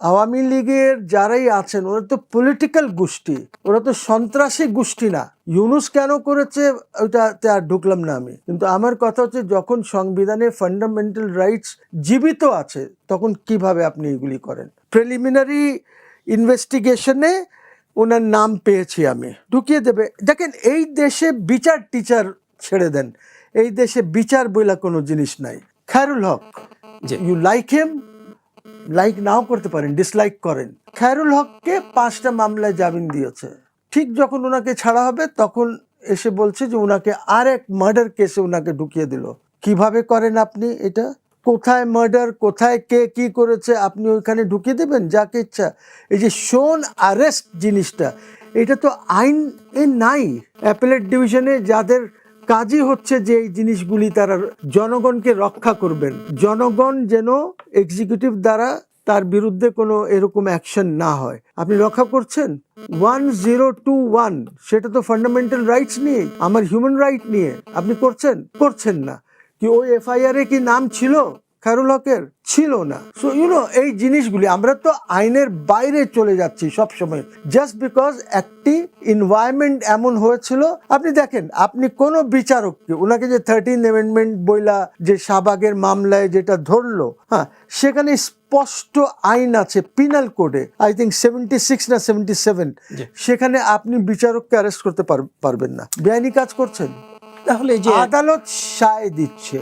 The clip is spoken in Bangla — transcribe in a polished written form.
আওয়ামী লীগের যারাই আছেন ওরা তো পলিটিক্যাল গোষ্ঠী, ওরা তো সন্ত্রাসী গোষ্ঠী না। ইউনূস কেন করেছে ওইটাতে আর ঢুকলাম না আমি, কিন্তু আমার কথা হচ্ছে যখন সংবিধানে ফান্ডামেন্টাল রাইটস জীবিত আছে তখন কিভাবে আপনি এগুলি করেন? প্রিলিমিনারি ইনভেস্টিগেশনে ওনার নাম পেয়েছি আমি, ঢুকিয়ে দেবে। দেখেন এই দেশে বিচার টিচার ছেড়ে দেন, এই দেশে বিচার বইলা কোনো জিনিস নাই। Khairul Haque, you like him, like নাও করতে পারেন, ডিসলাইক করেন। খায়রুল হককে 5টা মামলায় জামিন দিয়েছে, ঠিক যখন ওনাকে ছাড়া হবে তখন এসে বলছে যে ওনাকে আরেক মার্ডার কেসে ওনাকে ঢুকিয়ে দিল। কিভাবে করেন আপনি এটা? কোথায় মার্ডার, কোথায় কে কি করেছে আপনি ওইখানে ঢুকিয়ে দেবেন যাকে ইচ্ছা? এই যে শোন আরেস্ট জিনিসটা, এটা তো আইন নাই। অ্যাপেলেট ডিভিশনে যাদের কাজই হচ্ছে যে এই জিনিসগুলি তারা জনগণকে রক্ষা করবেন, জনগণ যেন এক্সিকিউটিভ দ্বারা তার বিরুদ্ধে কোনো এরকম অ্যাকশন না হয়, আপনি রক্ষা করছেন। 1021 সেটা তো ফান্ডামেন্টাল রাইটস নিয়ে, আমার হিউম্যান রাইট নিয়ে, আপনি করছেন না। কি ওই এফআইআর এ কি নাম ছিল খায়রুল হকের? ছিল না। সো এই জিনিসগুলি আমরা তো আইনের বাইরে চলে যাচ্ছি সব সময়, জাস্ট বিকজ একটি এনভায়রনমেন্ট এমন হয়েছিল। আপনি দেখেন, আপনি কোন বিচারককে, ওনাকে যে 13 অ্যামেন্ডমেন্ট বইলা যে শাহবাগের মামলায় যেটা ধরলো, হ্যাঁ, সেখানে স্পষ্ট আইন আছে পিনাল কোডে, আই থিঙ্ক 76 না 77, সেখানে আপনি বিচারককে অ্যারেস্ট করতে পারবেন না। বেআইনি কাজ করছেন, তাহলে যে আদালত সায় দিচ্ছে।